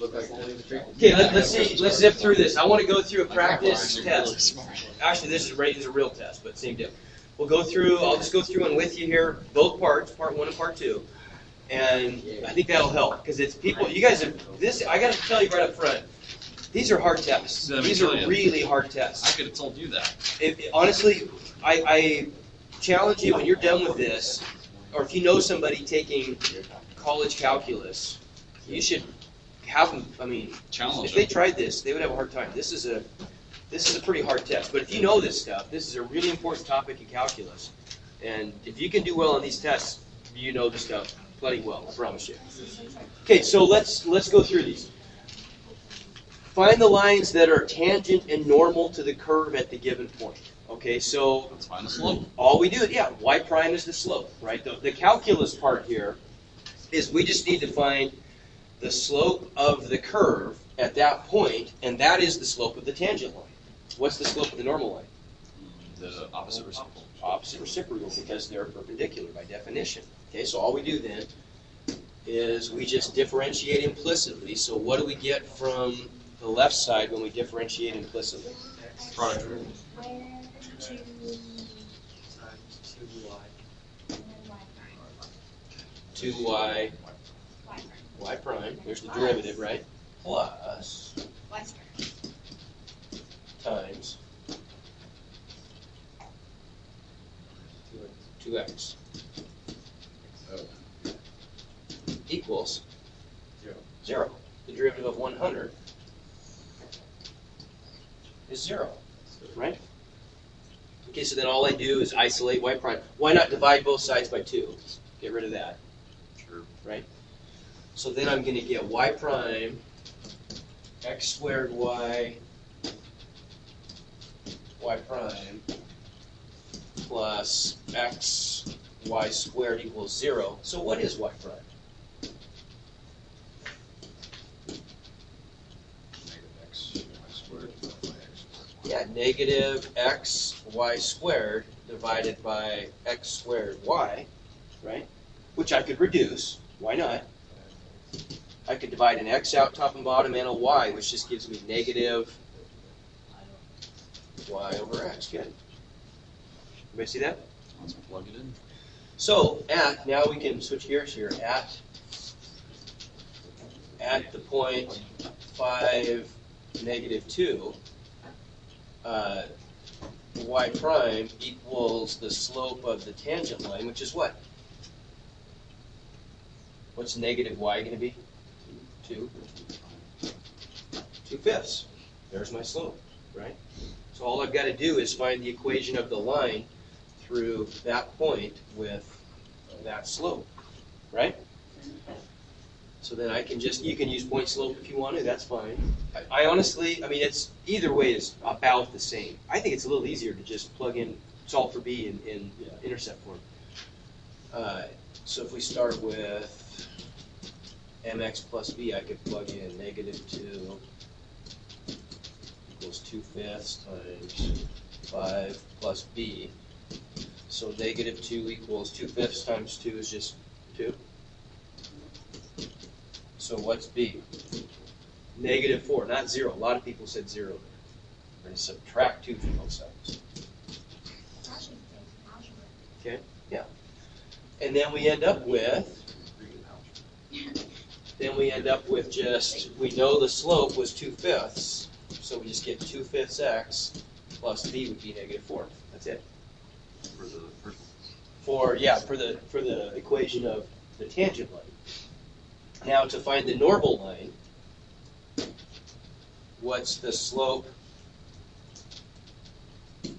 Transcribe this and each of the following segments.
Okay, let's see. Let's zip through this. I want to go through a practice test. Actually, this is a real test, but same deal. We'll go through. I'll just go through one with you here, both parts, part 1 and part 2, and I think that'll help because it's people. You guys have this. I got to tell you right up front. These are hard tests. These are really hard tests. I could have told you that. Honestly, I challenge you when you're done with this, or if you know somebody taking college calculus, you should have them. I mean, challenge if they tried this, they would have a hard time. This is a pretty hard test. But if you know this stuff, this is a really important topic in calculus. And if you can do well on these tests, you know this stuff plenty well. I promise you. Okay, so let's go through these. Find the lines that are tangent and normal to the curve at the given point. Okay, so let's find the slope. All we do is, y prime is the slope, right? The calculus part here is we just need to find the slope of the curve at that point, and that is the slope of the tangent line. What's the slope of the normal line? The opposite reciprocal. Opposite reciprocal, because they're perpendicular by definition. Okay, so all we do then is we just differentiate implicitly. So what do we get from the left side when we differentiate implicitly? Product. 2y, y prime, there's the derivative, right? Plus Y squared. Times 2x equals 0. The derivative of 100 is 0, right? Okay, so then all I do is isolate y prime. Why not divide both sides by 2? Get rid of that. Sure. Right? So then I'm going to get y prime x squared y prime plus x y squared equals 0. So what is y prime? Yeah, negative x y squared divided by x squared y, right? Which I could reduce. Why not? I could divide an x out top and bottom and a y, which just gives me negative y over x. Good. Everybody see that? Let's plug it in. So now we can switch gears here. At the point 5, negative 2, y prime equals the slope of the tangent line, which is what? What's negative y going to be? 2. 2/5. There's my slope, right? So all I've got to do is find the equation of the line through that point with that slope, right? So then I can you can use point slope if you want to, that's fine. I honestly, it's either way is about the same. I think it's a little easier to just plug in solve for b in intercept form. So if we start with mx plus b, I could plug in negative 2 equals 2/5 times 5 plus b. So negative 2 equals 2/5 times 2 is just 2. So what's b? Negative 4, not 0. A lot of people said 0 there. We're going to subtract 2 from both sides. Okay, yeah. And then we end up with just, we know the slope was 2/5, so we just get 2/5 x plus b would be negative 4. That's it. For the first one. For the equation of the tangent line. Now to find the normal line, what's the slope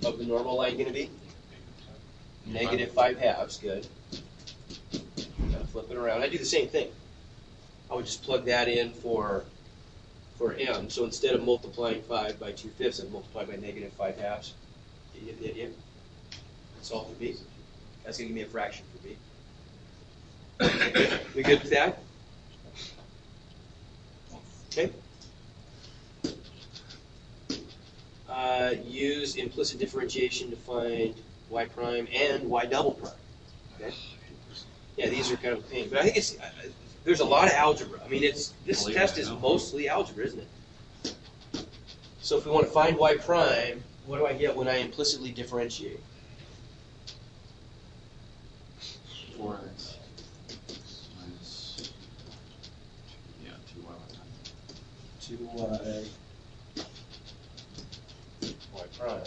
of the normal line going to be? Negative 5/2. Good. Gotta flip it around. I do the same thing. I would just plug that in for m. So instead of multiplying 5 by 2/5, I'd multiply by negative 5/2. Do you get the idea? Solve for b. That's going to give me a fraction for b. We good with that? Okay. Use implicit differentiation to find y prime and y double prime. Okay. Yeah, these are kind of a pain, but I think there's a lot of algebra. I mean, this Believe test it, is I know. mostly algebra, isn't it? So if we want to find y prime, what do I get when I implicitly differentiate? 4x minus, yeah, 2y. 2y y prime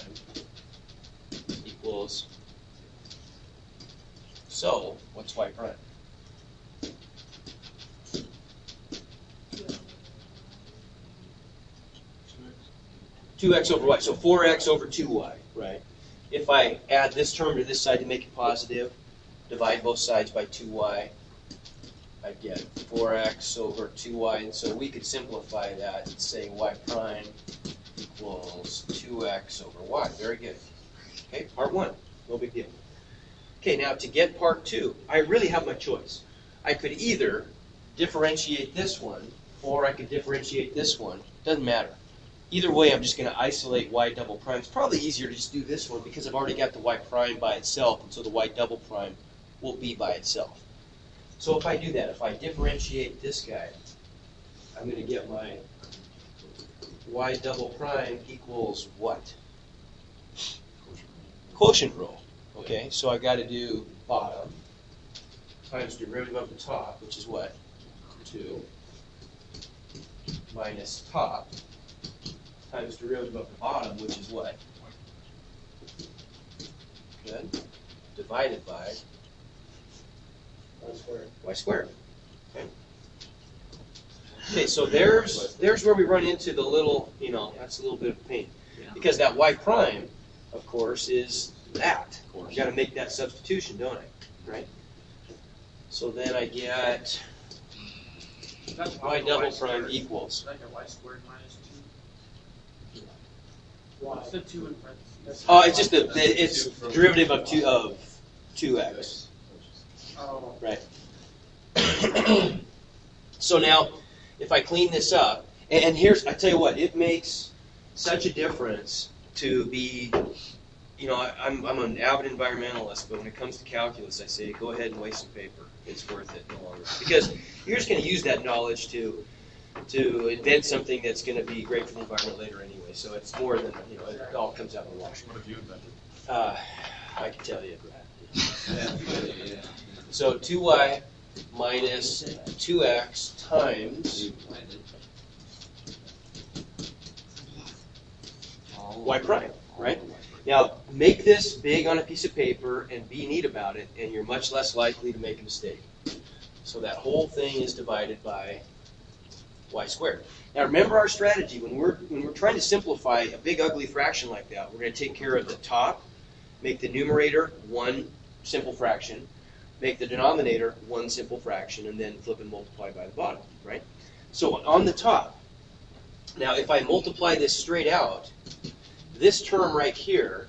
equals, so what's y prime? 2x over y, so 4x over 2y, right? If I add this term to this side to make it positive, divide both sides by 2y, I get 4x over 2y, and so we could simplify that and say y prime equals 2x over y. Very good. Okay, part 1, no big deal. Okay, now to get part 2, I really have my choice. I could either differentiate this one, or I could differentiate this one. Doesn't matter. Either way, I'm just going to isolate y double prime. It's probably easier to just do this one because I've already got the y prime by itself, and so the y double prime will be by itself. So if I do that, if I differentiate this guy, I'm going to get my y double prime equals what? Quotient rule. Okay, so I've got to do bottom times derivative of the top, which is what? 2 minus top times derivative of the bottom, which is what? Good. Divided by y squared. Okay. Okay, so there's where we run into the little, that's a little bit of pain. Because that y prime, of course, is that. I've got to make that substitution, don't I? Right? So then I get y double prime equals. Like a y squared minus 2. What's the 2 in parentheses? Oh, it's just it's derivative of 2x. Oh. Right. So now, if I clean this up, and here's, I tell you what, it makes such a difference to be, I'm an avid environmentalist, but when it comes to calculus, I say, go ahead and waste some paper. It's worth it no longer. Because you're just going to use that knowledge to invent something that's going to be great for the environment later anyway. So it's more than, it all comes out in the wash. What have you invented? I can tell you. So 2y minus 2x times y prime, right? Now, make this big on a piece of paper and be neat about it, and you're much less likely to make a mistake. So that whole thing is divided by y squared. Now, remember our strategy. When we're trying to simplify a big, ugly fraction like that, we're going to take care of the top, make the numerator one simple fraction, make the denominator one simple fraction, and then flip and multiply by the bottom, right? So on the top, now if I multiply this straight out, this term right here,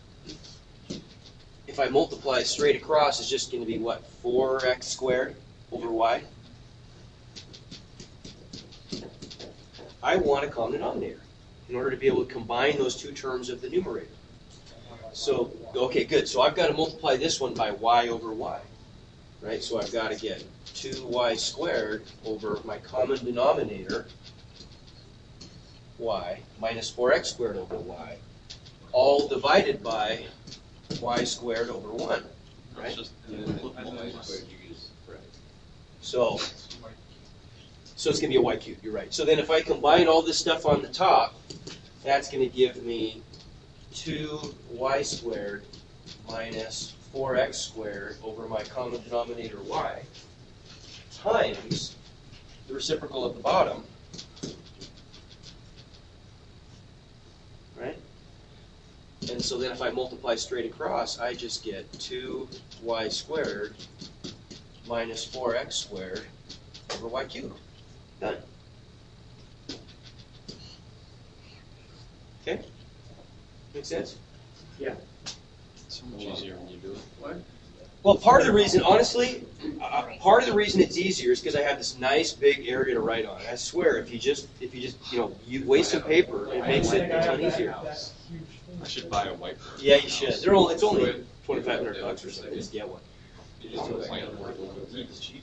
if I multiply straight across, is just going to be what? 4x squared over y? I want a common denominator in order to be able to combine those two terms of the numerator. So, okay, good. So I've got to multiply this one by y over y, right? So I've got to get 2y squared over my common denominator, y, minus 4x squared over y, all divided by y squared over 1, right? So it's going to be a y cubed, you're right. So then if I combine all this stuff on the top, that's going to give me 2y squared minus 4x squared over my common denominator y times the reciprocal at the bottom, right? And so then if I multiply straight across, I just get 2y squared minus 4x squared over y cubed. Done. Okay? Make sense? Yeah. So much easier when you do it. What? Well, part of the reason, honestly, it's easier is because I have this nice big area to write on. I swear, if you just you waste some paper, it makes it a ton easier. I should buy a whiteboard. Yeah, you should. It's only $2,500 or something. Just get one. You just do a plan for it. It's cheap.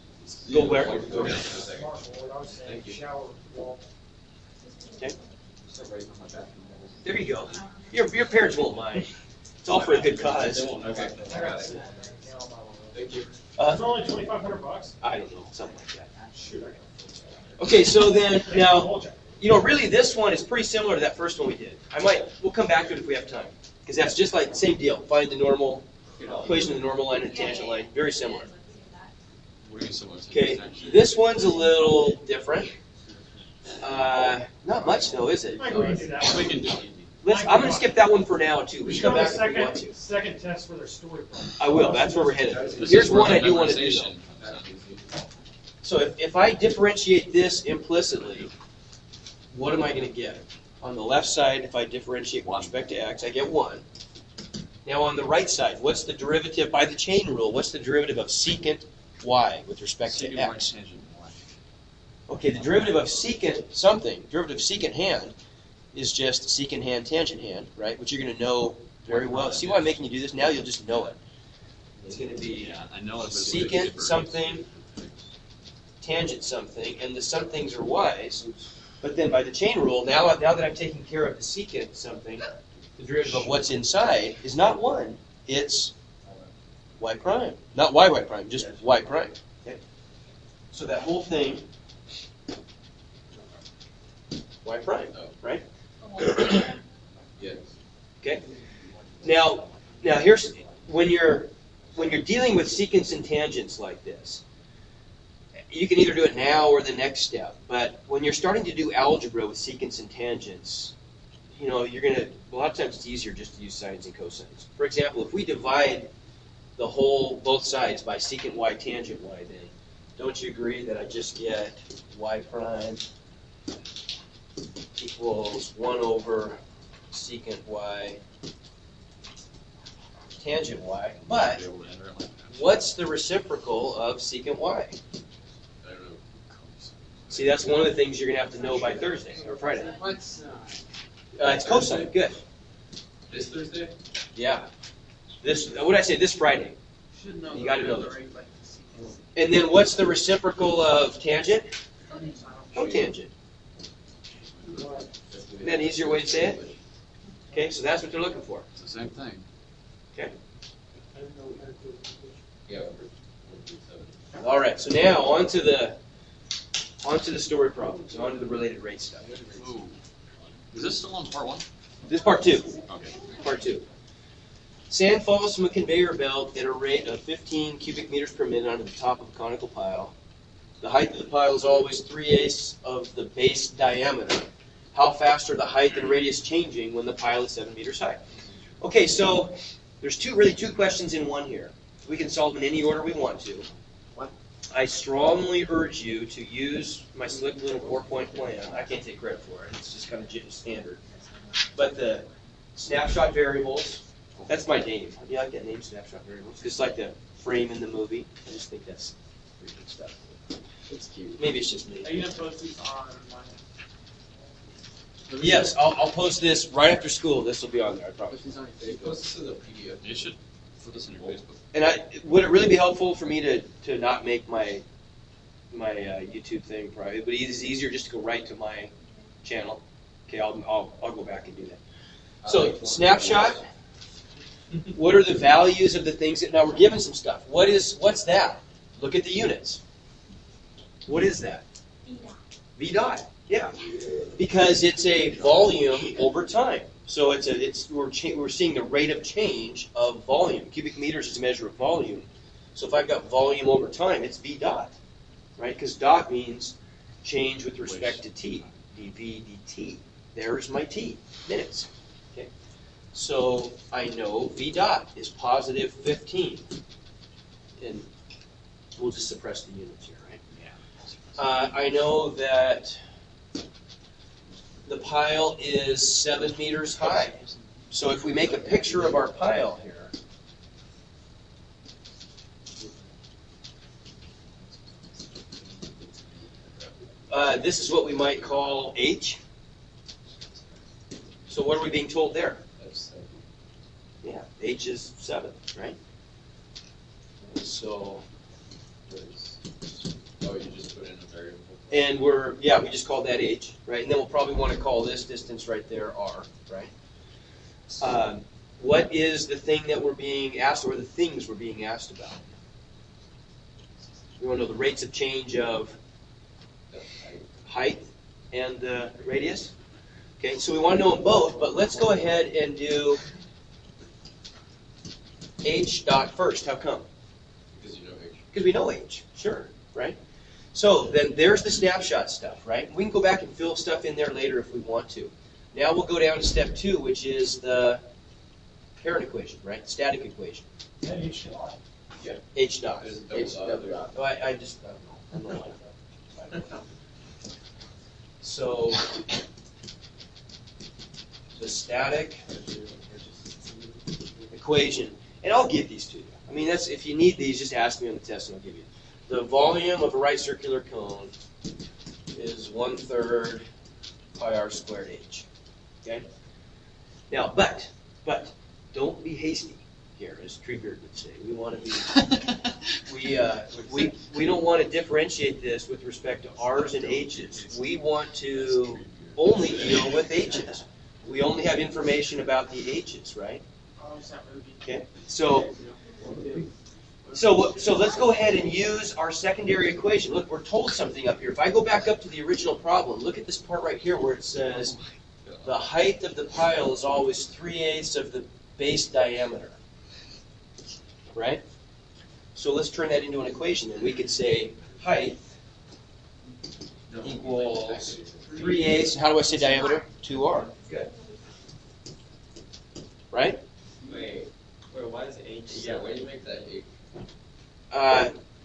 Go where? Marshall, what I was saying, Thank you. shower wall. Okay. There you go. Your parents won't mind. It's all for a good cause. Okay. I got it. Thank you. It's only $2,500. I don't know, something like that. Shoot, I got it. Okay, so then now, really this one is pretty similar to that first one we did. We'll come back to it if we have time, because that's just like the same deal. Find the normal equation of the normal line and the tangent line. Very similar. What do you mean similar to Okay, actually? this one's a little different. Not much though, is it? I agree to do that. We can do it. I'm going to skip that one for now too. We We can should come go back to if we want to. second test for their story problem. I will. That's where we're headed. This Here's is where one I the do want to do. Though. memorization comes in. So if I differentiate this implicitly, what am I going to get? On the left side, if I differentiate with respect to x, I get 1. Now on the right side, what's the derivative, by the chain rule, what's the derivative of secant y with respect to Secant y x? tangent y. Okay, the derivative of secant something, derivative of secant hand, is just secant hand, tangent hand, right? Which you're going to know very well. See why I'm making you do this? Now you'll just know it. It's going to be Yeah, I know it, but it's secant something, tangent something, and the somethings are y's. But then by the chain rule, now that I'm taking care of the secant something, the derivative of what's inside is not 1, it's y prime. Not y prime, just y prime. Okay? So that whole thing, y prime, right? Yes. Okay. Now here's when you're dealing with secants and tangents like this, you can either do it now or the next step. But when you're starting to do algebra with secants and tangents, you're gonna a lot of times it's easier just to use sines and cosines. For example, if we divide both sides by secant y tangent y, then don't you agree that I just get y prime equals 1 over secant y tangent y, but Be able to enter it like that. what's the reciprocal of secant y? I don't know. See, that's one of the things you're going to have to know by Thursday or Friday. What's It's cosine, good. This Thursday? Yeah. What did I say, this Friday? should know You the gotta know real this. rate, like the secant. And then what's the reciprocal of tangent? Cotangent. Isn't that an easier way to say it? Okay, so that's what they're looking for. It's the same thing. Yeah. All right, so now on to the story problems, on to the related rate stuff. Ooh. Is this still on part 1? This is part 2. Okay. Part 2. Sand falls from a conveyor belt at a rate of 15 cubic meters per minute onto the top of a conical pile. The height of the pile is always 3/8 of the base diameter. How fast are the height and radius changing when the pile is 7 meters high? Okay, so there's two questions in one here. We can solve in any order we want to. I strongly urge you to use my slick little 4-point plan. I can't take credit for it. It's just kind of standard. But the snapshot variables, that's my name. Do you like that name, snapshot variables? Just like the frame in the movie. I just think that's pretty good stuff. It's cute. Maybe it's just me. Are you gonna post these on Yes, I'll post this right after school. This will be on there, I promise. Post this to the PDF. You should put this on your Facebook. And would it really be helpful for me to not make my YouTube thing private? But it's easier just to go right to my channel. Okay, I'll go back and do that. So snapshot. What are the values of the things that now we're given some stuff? What's that? Look at the units. What is that? V dot. Yeah, because it's a volume over time. So we're seeing the rate of change of volume. Cubic meters is a measure of volume. So if I've got volume over time, it's V dot, right? Because dot means change with respect to t. dV dt. There's my t, minutes. Okay. So I know V dot is positive 15. And we'll just suppress the units here, right? Yeah. I know that the pile is 7 meters high. So if we make a picture of our pile here, this is what we might call H. So what are we being told there? Yeah, H is 7, right? So And we just called that h, right? And then we'll probably want to call this distance right there r, right? What is the thing that we're being asked, or the things we're being asked about? We want to know the rates of change of height and the radius. Okay, so we want to know them both, but let's go ahead and do h dot first. How come? Because you know h. Because we know h, sure, right? So then there's the snapshot stuff, right? We can go back and fill stuff in there later if we want to. Now we'll go down to step 2, which is the parent equation, right? Static equation. H dot. Yeah. H dot. There's a double H dot double there. dot. Oh, I just, I don't know. So the static equation, and I'll give these to you. I mean, that's, if you need these, just ask me on the test and I'll give you. The volume of a right circular cone is 1/3 pi r squared h. Okay. Now, but don't be hasty here, as Treebeard would say. We want to be we don't want to differentiate this with respect to r's and h's. We want to only deal with h's. We only have information about the h's, right? Okay. So let's go ahead and use our secondary equation. Look, we're told something up here. If I go back up to the original problem, look at this part right here where it says the height of the pile is always 3/8 of the base diameter. Right? So let's turn that into an equation then. We could say height equals 3/8. How do I say diameter? 2r. Good. Right? Wait, why is h? Yeah, why do you make that h?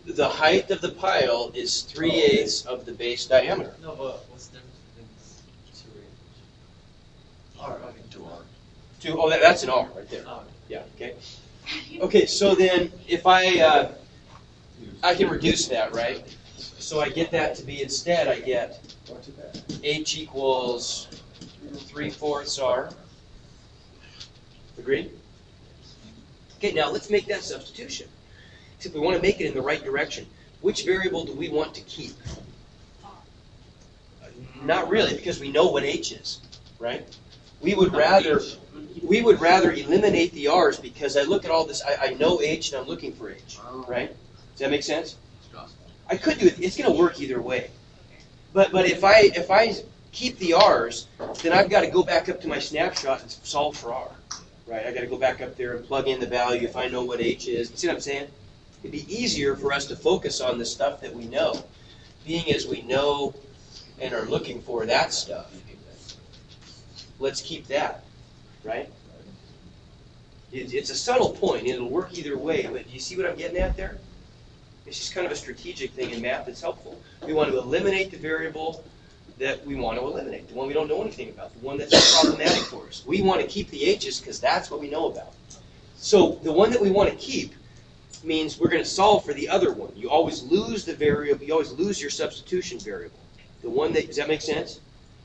The height of the pile is 3/8 of the base diameter. No, but what's the difference between 2 and r? I mean 2r. Oh, that's an r right there. Oh, Yeah. Okay. Okay. So then, if I can reduce that, right? So I get that to be instead, I get h equals 3/4 r. Agreed? Okay. Now let's make that substitution. Except we want to make it in the right direction. Which variable do we want to keep? Not really, because we know what h is, right? We would rather eliminate the r's because I look at all this. I know h and I'm looking for h, right? Does that make sense? I could do it. It's going to work either way. But if I keep the r's, then I've got to go back up to my snapshot and solve for r, right? I got to go back up there and plug in the value if I know what h is. See what I'm saying? It'd be easier for us to focus on the stuff that we know, being as we know and are looking for that stuff. Let's keep that, right? It's a subtle point. It'll work either way, but do you see what I'm getting at there? It's just kind of a strategic thing in math that's helpful. We want to eliminate the variable that we want to eliminate, the one we don't know anything about, the one that's problematic for us. We want to keep the h's because that's what we know about. So the one that we want to keep means we're going to solve for the other one. You always lose the variable. You always lose your substitution variable. The one that, does that make sense?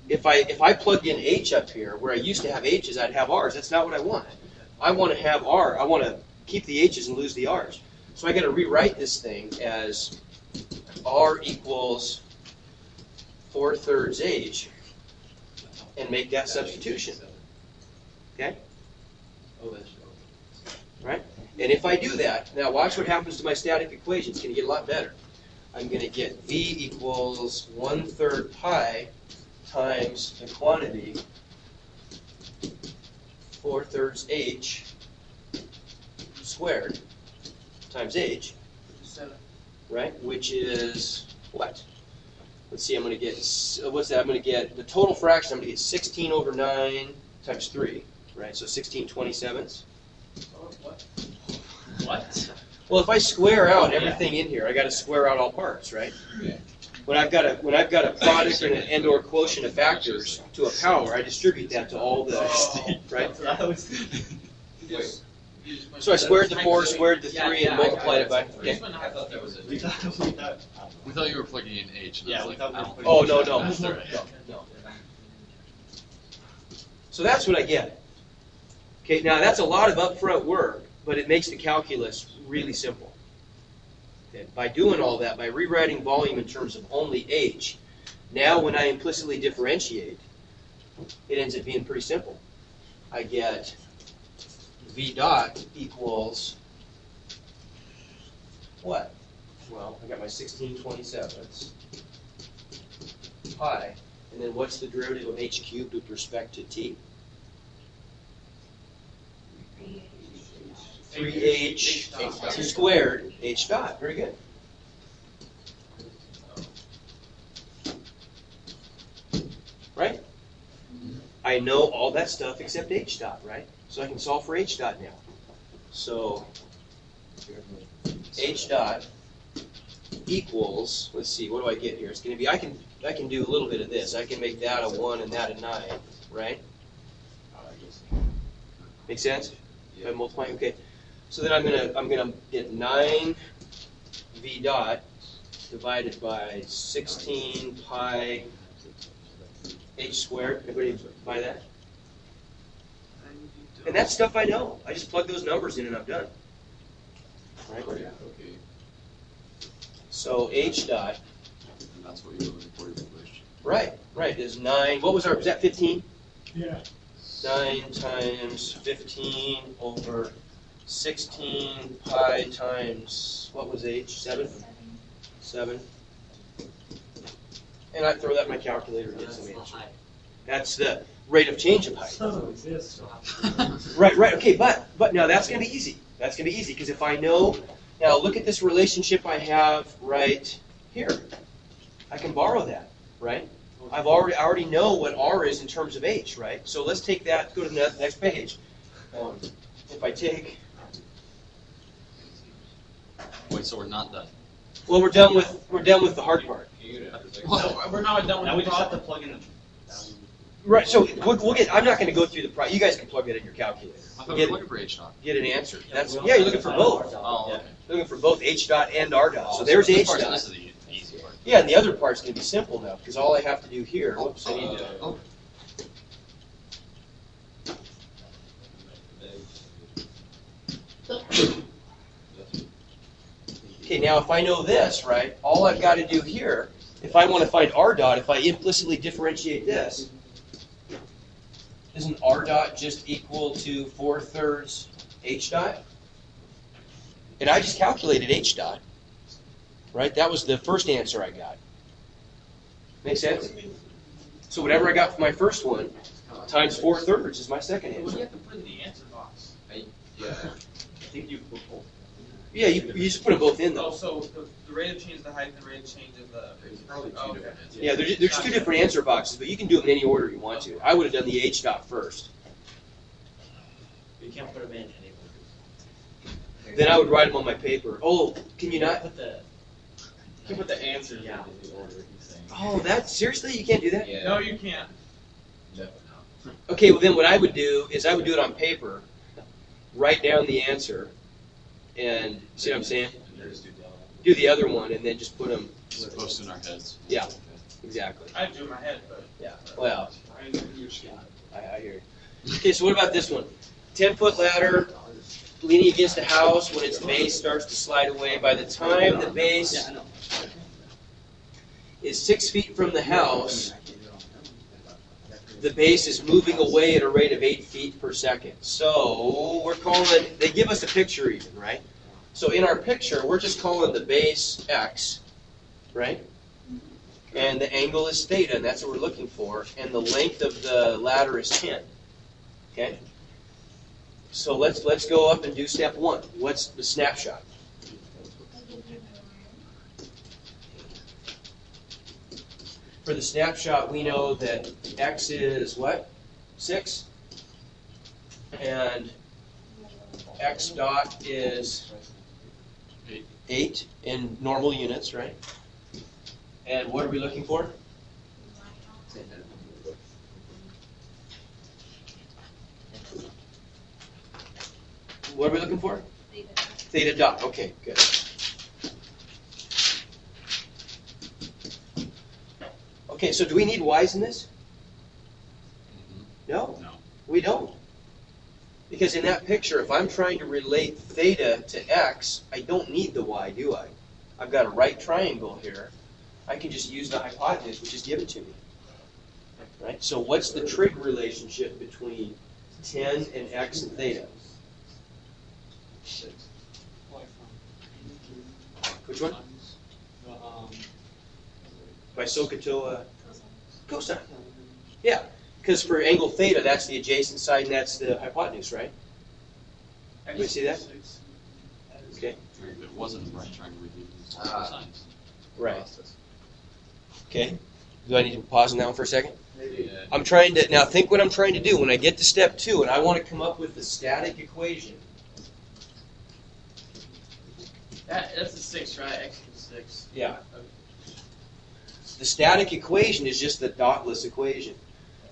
If I plugged in h up here, where I used to have h's, I'd have r's. That's not what I want. I want to have r. I want to keep the h's and lose the r's. So I got to rewrite this thing as r equals 4/3 h and make that substitution. Okay? Oh, that's Right? And if I do that, now watch what happens to my static equation. It's going to get a lot better. I'm going to get v equals 1/3 pi times the quantity 4/3 h squared times h, right? Which is what? Let's see, I'm going to get, what's that? I'm going to get, the total fraction, I'm going to get 16/9 times 3, right? So 16/27. What? Well, if I square out everything in here, I got to square out all parts, right? Yeah. When I've got a product and or quotient of factors to a power, I distribute that to all the right. Wait. So I squared the 4, squared the 3, and multiplied it by. Okay. I thought that was it. We We thought you were plugging in h. And Yeah, I was we like, thought we were ow. putting Oh no no That's all right. no. So that's what I get. Okay, now that's a lot of upfront work, but it makes the calculus really simple. Okay, by doing all that, by rewriting volume in terms of only h, Now when I implicitly differentiate, it ends up being pretty simple. I get v dot equals what? Well, I got my 16/27ths pi, and then what's the derivative of h cubed with respect to t? 3h squared h dot. Very good. Right? I know all that stuff except h dot, right? So I can solve for h dot now. So h dot equals, let's see, what do I get here? It's going to be, I can do a little bit of this. I can make that a 1 and that a 9, right? Make sense? If I multiply, okay. So then I'm gonna get 9 v dot divided by 16 pi h squared. Everybody buy that? And that's stuff I know. I just plug those numbers in and I'm done. Right? Okay. So h dot. And that's what you're looking for in the question. Right, is 9. What was was that 15? Yeah. 9 times 15 over 16 pi times, what was h? 7? 7. And I throw that in my calculator and get some answer. That's the rate of change of height. Right, okay, but now that's going to be easy. That's going to be easy because if I know, now look at this relationship I have right here. I can borrow that, right? I already know what r is in terms of h, right? So let's take that, go to the next page. If I take, Wait, so we're not done? well, we're done with the hard part. Well, we're not done with Now we the just have to problem. plug in Right, so we'll get, I'm not going to go through the you guys can plug that in your calculator. I thought we Get, were looking for h dot. get an answer. That's, yeah, you're looking for both. Oh, Yeah. okay. You're looking for both h dot and r dot. So Oh, there's this h part's- dot. This is the easy part. Yeah, and the other part's going to be simple now because all I have to do here, whoops, I need to, Oh. okay, now if I know this, right, all I've got to do here, if I want to find r dot, if I implicitly differentiate this, isn't r dot just equal to 4/3 h dot? And I just calculated h dot, right? That was the first answer I got. Make sense? So whatever I got for my first one, times 4/3 is my second Well, answer. you have to put in the answer box. Yeah. I think you put both. Yeah, you just put them both in Oh, though. so the rate of change of the height and the rate of change of the. It's probably two Okay. different answers. Yeah, there's two different answer boxes, but you can do them in any order you want to. I would have done the h dot first. You can't put them in any order. Then I would write them on my paper. Oh, can you not? Put the. You put the answers Yeah. in the order he's saying. Oh, that seriously? You can't do that? Yeah. No, you can't. Definitely not. Okay, well then what I would do is I would do it on paper, write down the answer, and see what I'm saying? And just do the other one. Do the other one, and then just put them. Just post in our heads. Yeah. Exactly. I do in my head, but. Yeah. Well, I usually. I hear you. Okay, so what about this one? 10-foot ladder leaning against a house when its base starts to slide away. By the time the base Yeah, I know. is 6 feet from the house, the base is moving away at a rate of 8 feet per second. So we're calling, they give us a picture even, right? So in our picture, we're just calling the base x, right? And the angle is theta, and that's what we're looking for. And the length of the ladder is 10. Okay? So let's go up and do step 1. What's the snapshot? For the snapshot, we know that x is what? 6. And x dot is 8 in normal units, right? And what are we looking for? What are we looking for? Theta dot. Okay, good. Okay, so do we need y's in this? No, No. we don't. Because in that picture, if I'm trying to relate theta to x, I don't need the y, do I? I've got a right triangle here. I can just use the hypotenuse, which is given to me. Right? So what's the trig relationship between 10 and x and theta? Which one? By SOHCAHTOA cosine. Yeah, because for angle theta, that's the adjacent side and that's the hypotenuse, right? Everybody see that? Okay. If it wasn't a right triangle, we'd use sines. Right. Okay. Do I need to pause on that one for a second? Yeah. I'm trying to, now think what I'm trying to do. When I get to step 2 and I want to come up with the static equation. That's a 6, right? X equals 6. Yeah. The static equation is just the dotless equation.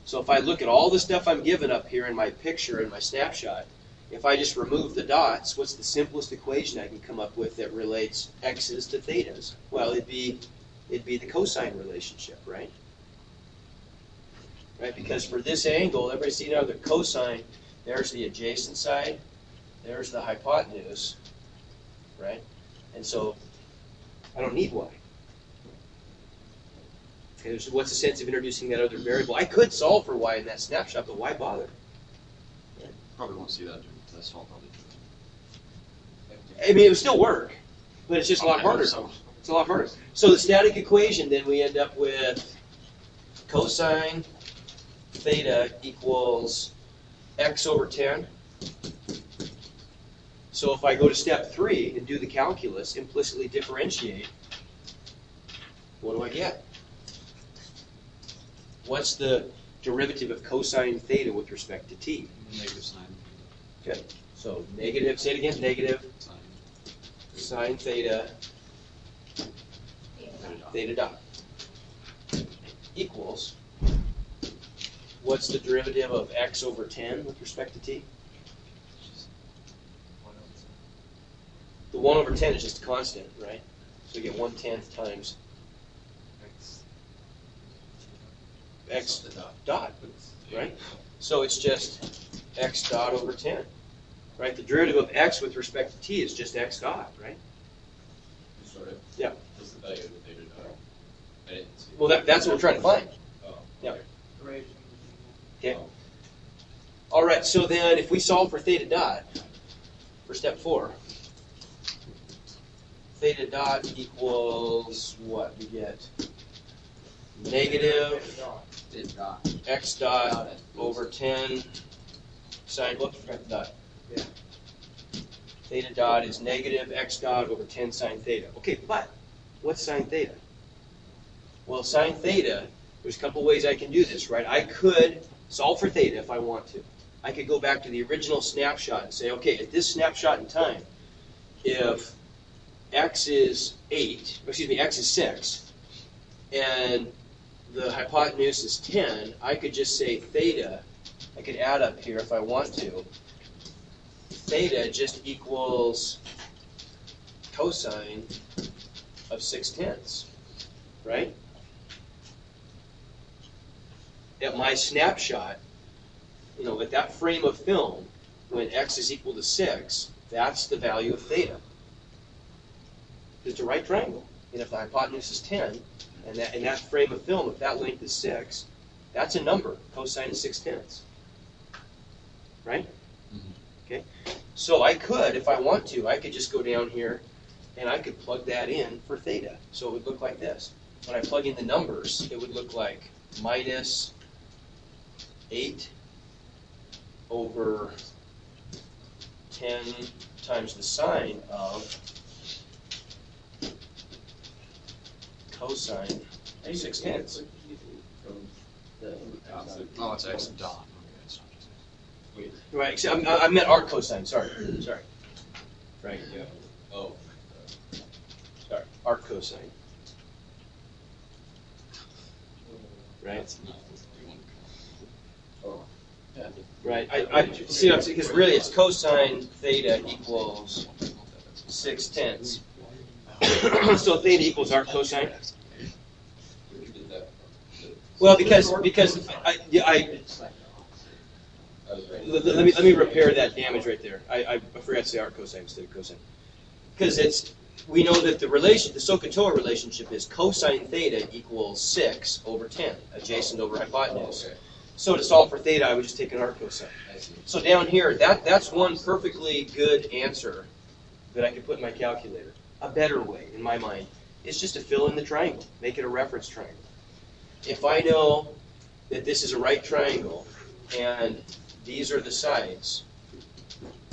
So if I look at all the stuff I'm given up here in my picture, in my snapshot, if I just remove the dots, what's the simplest equation I can come up with that relates x's to thetas? Well, it'd be the cosine relationship, right? Right, because for this angle, everybody see now the cosine, there's the adjacent side, there's the hypotenuse, right? And so I don't need y. Okay, so what's the sense of introducing that other variable? I could solve for y in that snapshot, but why bother? Probably won't see that during the test. I'll probably do I mean, it would still work, but it's just a lot harder. So. It's a lot harder. So the static equation, then we end up with cosine theta equals x over 10. So if I go to step 3 and do the calculus, implicitly differentiate, what do I get? What's the derivative of cosine theta with respect to t? negative sine. Okay, so negative, say it again, negative Sine. sine theta theta dot equals, what's the derivative of x over 10 with respect to t? The 1 over 10 is just a constant, right? So we get 1/10 times x dot, right? So it's just x dot over 10, right? The derivative of x with respect to t is just x dot, right? Sort of. Yeah. What's the value of the theta dot? I didn't see. Well, that's what we're trying to find. Oh. Yeah. Okay. Okay. All right, so then if we solve for theta dot for step 4, theta dot equals what? We get negative x dot over 10 sine, whoops, forgot the dot. Yeah. Theta dot is negative x dot over 10 sine theta. Okay, but what's sine theta? Well, sine theta, there's a couple ways I can do this, right? I could solve for theta if I want to. I could go back to the original snapshot and say, okay, at this snapshot in time, if x is 6, and the hypotenuse is 10, I could just say theta, I could add up here if I want to, theta just equals cosine of 6/10, right? At my snapshot, at that frame of film, when x is equal to 6, that's the value of theta. It's a right triangle. And if the hypotenuse is 10, and in that frame of film, if that length is 6, that's a number, cosine of 6/10. Right? Mm-hmm. Okay. So I could, if I want to, I could just go down here and I could plug that in for theta. So it would look like this. When I plug in the numbers, it would look like minus 8 over 10 times the sine of cosine 6/10. Oh, it's x dot. Okay, it's not just Wait. Right, except I meant arc cosine, sorry. Right, yeah. Oh. Sorry, arc cosine. Right? That's not what we want to call Oh. Yeah. Right, I see what I'm saying, because really it's cosine theta equals it. 6/10. So theta equals arc cosine. Where you did that from? Well, because I was right. let me repair that damage right there. I forgot to say arc cosine instead of cosine, because we know that the SOHCAHTOA relationship is cosine theta equals 6 over 10, adjacent over hypotenuse. Okay, So to solve for theta, I would just take an arc cosine. I see. So down here, that's one perfectly good answer that I could put in my calculator. A better way, in my mind, is just to fill in the triangle, make it a reference triangle. If I know that this is a right triangle, and these are the sides,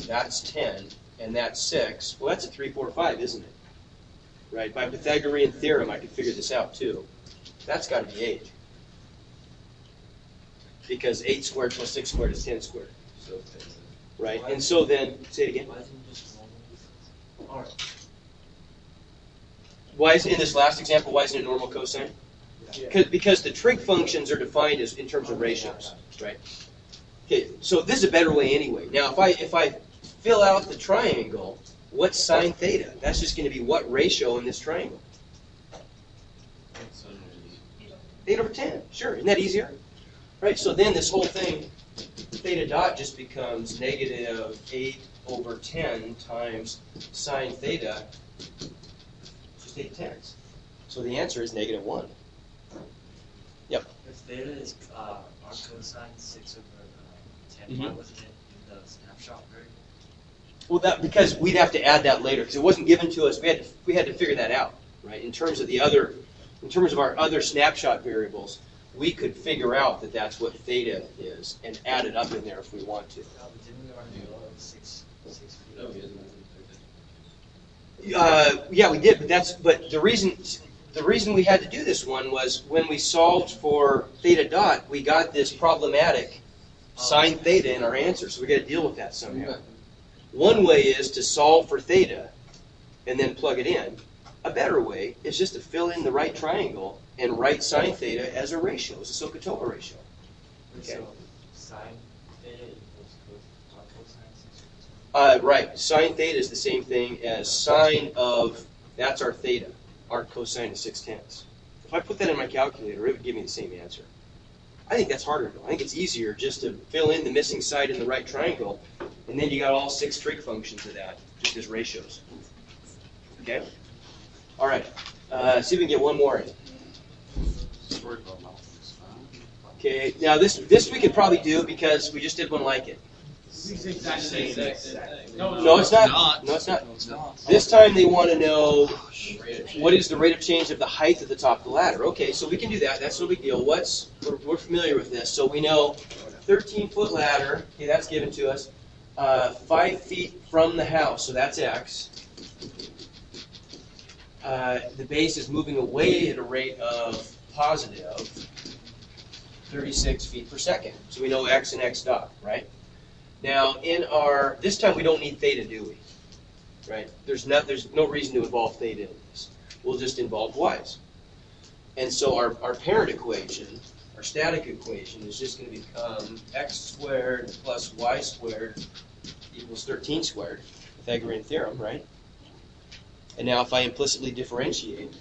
that's 10, and that's 6, well, that's a 3, 4, 5, isn't it? Right? By Pythagorean theorem, I could figure this out, too. That's got to be 8. Because 8 squared plus 6 squared is 10 squared. So, Right? And so then, say it again. Why isn't it just normal? Alright. Why is in this last example, why isn't it normal cosine? Because the trig functions are defined as in terms of ratios, right? Okay, so this is a better way anyway. Now, if I fill out the triangle, what's sine theta? That's just going to be what ratio in this triangle? 8 over 10. Sure, isn't that easier? Right. So then this whole thing, theta dot just becomes negative 8 over 10 times sine theta. Just 8 tenths. So the answer is negative 1. Yep. If theta is arc cosine 6 over 10, why wasn't it in the snapshot variable? Well, that because we'd have to add that later because it wasn't given to us. We had to figure that out, right? In terms of our other snapshot variables, we could figure out that that's what theta is and add it up in there if we want to. No, but didn't we already know 6 feet? No, he doesn't. Yeah, we did, but the reason we had to do this one was when we solved for theta dot, we got this problematic sine theta in our answer, so we got to deal with that somehow. One way is to solve for theta and then plug it in. A better way is just to fill in the right triangle and write sine theta as a ratio, as a SOHCAHTOA ratio. Okay. So sine theta equals arc cosine 6 over 10. Right, sine theta is the same thing as sine of, that's our theta, arc cosine of 6/10. If I put that in my calculator, it would give me the same answer. I think that's harder though. I think it's easier just to fill in the missing side in the right triangle, and then you got all 6 trig functions of that, just as ratios. Okay? All right, see if we can get one more in. Sorry about mountains. Okay, now this we could probably do because we just did one like it. It's the exact same thing. No, it's not. No, it's not. It's not. This time they want to know what is the rate of change of the height at the top of the ladder. Okay, so we can do that. That's no big deal. We're familiar with this. So we know 13-foot ladder. Okay, that's given to us. 5 feet from the house, so that's x. The base is moving away at a rate of positive 36 feet per second. So we know x and x dot, right? Now, this time we don't need theta, do we? Right? There's no reason to involve theta in this. We'll just involve y's. And so our parent equation, our static equation, is just going to become x squared plus y squared equals 13 squared. Pythagorean theorem, right? And now if I implicitly differentiate,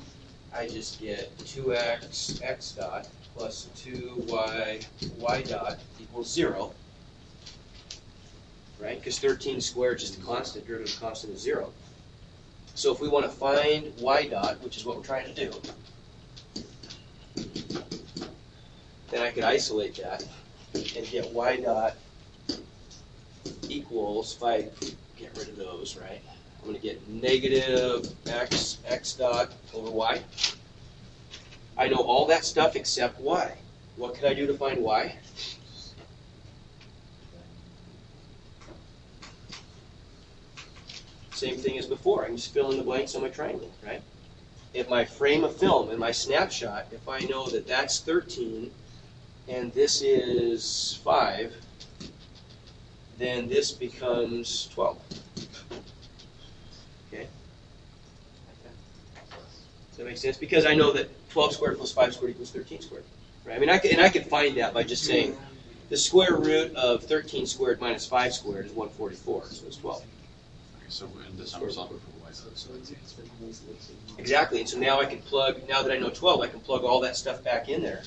I just get 2x x dot plus 2y y dot equals 0. Right? Because 13 squared is just a constant, derivative constant is 0. So if we want to find y dot, which is what we're trying to do, then I could isolate that and get y dot equals, if I get rid of those, right? I'm going to get negative x dot over y. I know all that stuff except y. What can I do to find y? Same thing as before. I can just fill in the blanks on my triangle, right? If my frame of film and my snapshot, if I know that that's 13 and this is 5, then this becomes 12. Okay? Does that make sense? Because I know that 12 squared plus 5 squared equals 13 squared. Right? I mean, I could find that by just saying the square root of 13 squared minus 5 squared is 144, so it's 12. Okay, so in this I'm solving for y. Exactly, and so now I can plug, now that I know 12, I can plug all that stuff back in there.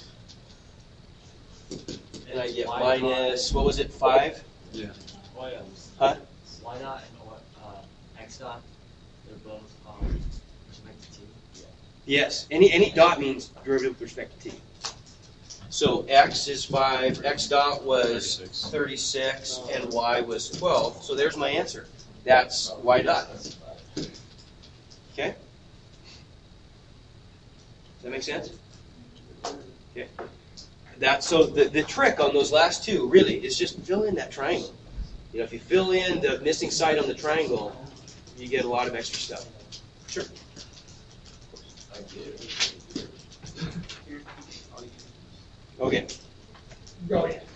And I get minus, what was it, 5? Yeah. Why Huh? y dot and x dot? They're both respect to t. Yes, any dot means derivative with respect to t. So x is 5, x dot was 36, and y was 12. So there's my answer. That's y dot. Okay? Does that make sense? Okay. So the trick on those last two really is just fill in that triangle. You know, if you fill in the missing side on the triangle, you get a lot of extra stuff. Sure. Okay. Go ahead.